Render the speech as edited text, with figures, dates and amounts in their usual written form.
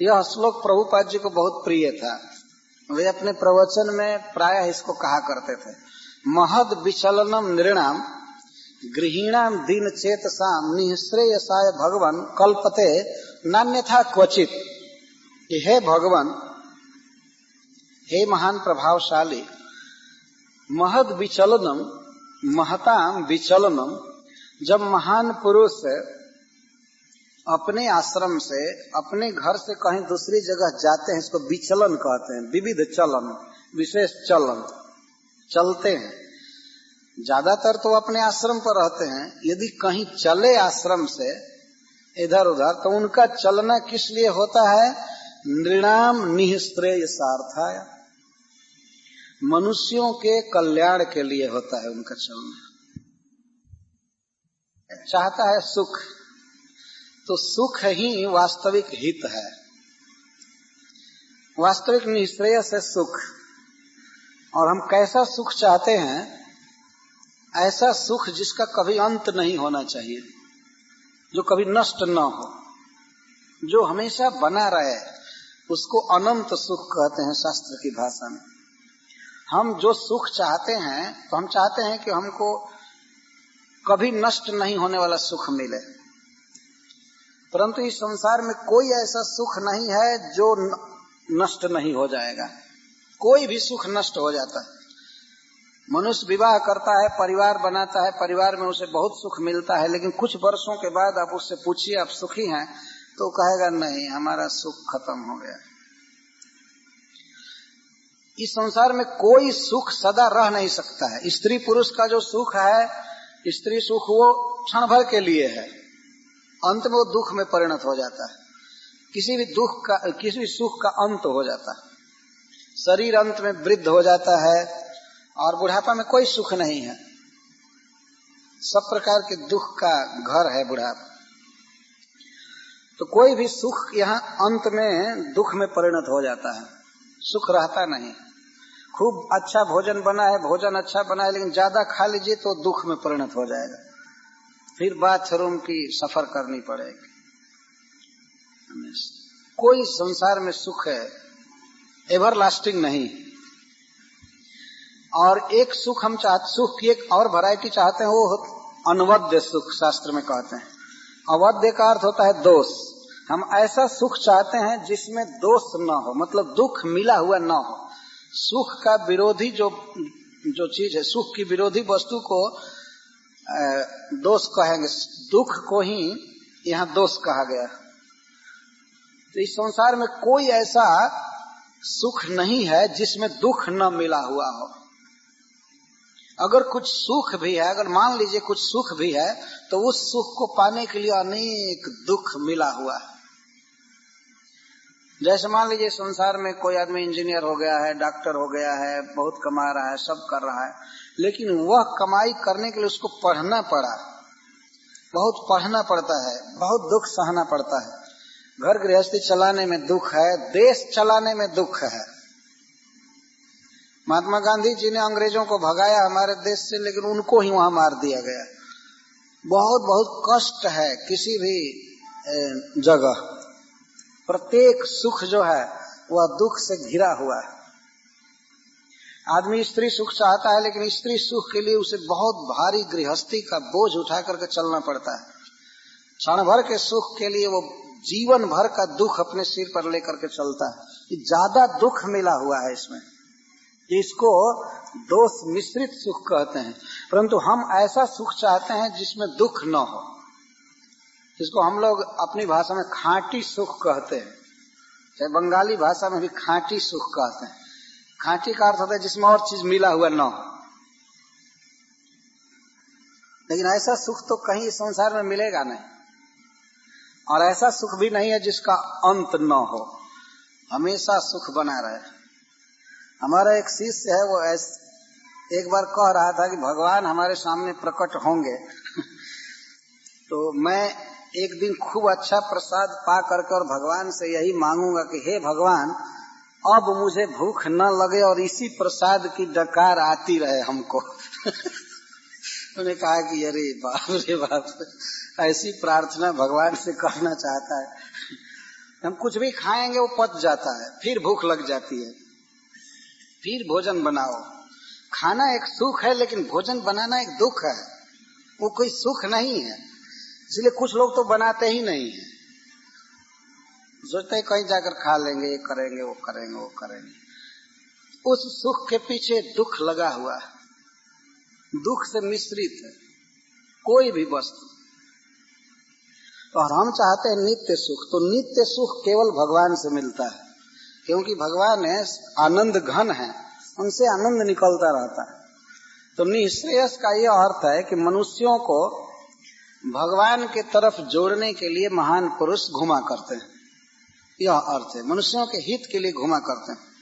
यह श्लोक प्रभुपाद जी को बहुत प्रिय था। वे अपने प्रवचन में प्रायः इसको कहा करते थे, महद विचलनम नृणाम गृहीणाम दीन चेतसाम निःश्रेयसाय भगवान कल्पते नान्यथा क्वचित। हे भगवान, हे महान प्रभावशाली, महद विचलनम, महताम विचलनम, जब महान पुरुष अपने आश्रम से अपने घर से कहीं दूसरी जगह जाते हैं, इसको विचलन कहते हैं। विविध चलन, विशेष चलन, चलते हैं। ज्यादातर तो अपने आश्रम पर रहते हैं, यदि कहीं चले आश्रम से इधर उधर तो उनका चलना किस लिए होता है? नृणाम निःश्रेयसार्थाय, मनुष्यों के कल्याण के लिए होता है उनका चलना। चाहता है सुख, तो सुख ही वास्तविक हित है। वास्तविक निःश्रेयस है सुख। और हम कैसा सुख चाहते हैं? ऐसा सुख जिसका कभी अंत नहीं होना चाहिए, जो कभी नष्ट न हो, जो हमेशा बना रहे, उसको अनंत सुख कहते हैं शास्त्र की भाषा में। हम जो सुख चाहते हैं तो हम चाहते हैं कि हमको कभी नष्ट नहीं होने वाला सुख मिले, परंतु इस संसार में कोई ऐसा सुख नहीं है जो नष्ट नहीं हो जाएगा। कोई भी सुख नष्ट हो जाता है। मनुष्य विवाह करता है, परिवार बनाता है, परिवार में उसे बहुत सुख मिलता है, लेकिन कुछ वर्षों के बाद आप उससे पूछिए आप सुखी हैं, तो कहेगा नहीं, हमारा सुख खत्म हो गया। इस संसार में कोई सुख सदा रह नहीं सकता है। स्त्री पुरुष का जो सुख है, स्त्री सुख वो क्षण भर के लिए है, अंत में वो दुख में परिणत हो जाता है। किसी भी सुख का अंत हो जाता है। शरीर अंत में वृद्ध हो जाता है और बुढ़ापा में कोई सुख नहीं है। सब प्रकार के दुख का घर है बुढ़ापा। तो कोई भी सुख यहाँ अंत में दुख में परिणत हो जाता है, सुख रहता नहीं। खूब अच्छा भोजन बना है, भोजन अच्छा बना है, लेकिन ज्यादा खा लीजिए तो दुख में परिणत हो जाएगा, फिर बाथरूम की सफर करनी पड़ेगी। कोई संसार में सुख है एवर लास्टिंग नहीं। और एक सुख हम सुख की एक और वैरायटी चाहते हैं, वो अनवद्य सुख शास्त्र में कहते हैं। अवद्य का अर्थ होता है दोष। हम ऐसा सुख चाहते हैं जिसमें दोष न हो, मतलब दुख मिला हुआ न हो। सुख का विरोधी जो चीज है, सुख की विरोधी वस्तु को दोष कहेंगे, दुख को ही यहाँ दोष कहा गया। तो इस संसार में कोई ऐसा सुख नहीं है जिसमें दुख न मिला हुआ हो। अगर कुछ सुख भी है, अगर मान लीजिए कुछ सुख भी है, तो उस सुख को पाने के लिए अनेक दुख मिला हुआ है। जैसे मान लीजिए संसार में कोई आदमी इंजीनियर हो गया है, डॉक्टर हो गया है, बहुत कमा रहा है, सब कर रहा है, लेकिन वह कमाई करने के लिए उसको पढ़ना पड़ा, बहुत पढ़ना पड़ता है, बहुत दुख सहना पड़ता है। घर गृहस्थी चलाने में दुख है, देश चलाने में दुख है। महात्मा गांधी जी ने अंग्रेजों को भगाया हमारे देश से, लेकिन उनको ही वहां मार दिया गया। बहुत बहुत कष्ट है किसी भी जगह। प्रत्येक सुख जो है वह दुख से घिरा हुआ है। आदमी स्त्री सुख चाहता है, लेकिन स्त्री सुख के लिए उसे बहुत भारी गृहस्थी का बोझ उठा करके चलना पड़ता है। क्षण भर के सुख के लिए वो जीवन भर का दुख अपने सिर पर लेकर के चलता है। ज्यादा दुख मिला हुआ है इसमें, इसको दोष मिश्रित सुख कहते हैं। परंतु हम ऐसा सुख चाहते हैं जिसमें दुख न हो, इसको हम लोग अपनी भाषा में खांटी सुख कहते हैं। चाहे बंगाली भाषा में भी खांटी सुख कहते हैं। खांटी का अर्थ होता है जिसमें और चीज मिला हुआ न हो। लेकिन ऐसा सुख तो कहीं इस संसार में मिलेगा नहीं, और ऐसा सुख भी नहीं है जिसका अंत न हो, हमेशा सुख बना रहे। हमारा एक शिष्य है, वो एक बार कह रहा था कि भगवान हमारे सामने प्रकट होंगे तो मैं एक दिन खूब अच्छा प्रसाद पा करके और भगवान से यही मांगूंगा कि हे भगवान, अब मुझे भूख न लगे और इसी प्रसाद की डकार आती रहे हमको। उन्होंने कहा कि अरे बाप रे बाप, ऐसी प्रार्थना भगवान से करना चाहता है। हम कुछ भी खाएंगे वो पच जाता है, फिर भूख लग जाती है, फिर भोजन बनाओ। खाना एक सुख है, लेकिन भोजन बनाना एक दुख है, वो कोई सुख नहीं है। इसलिए कुछ लोग तो बनाते ही नहीं है, सोचते कहीं जाकर खा लेंगे, ये करेंगे, वो करेंगे, वो करेंगे। उस सुख के पीछे दुख लगा हुआ है, दुख से मिश्रित है कोई भी वस्तु। और हम चाहते हैं नित्य सुख, तो नित्य सुख केवल भगवान से मिलता है, क्योंकि भगवान है आनंद घन है, उनसे आनंद निकलता रहता है। तो निःश्रेयस का यह अर्थ है कि मनुष्यों को भगवान के तरफ जोड़ने के लिए महान पुरुष घुमा करते हैं, यह अर्थ है, मनुष्यों के हित के लिए घुमा करते हैं।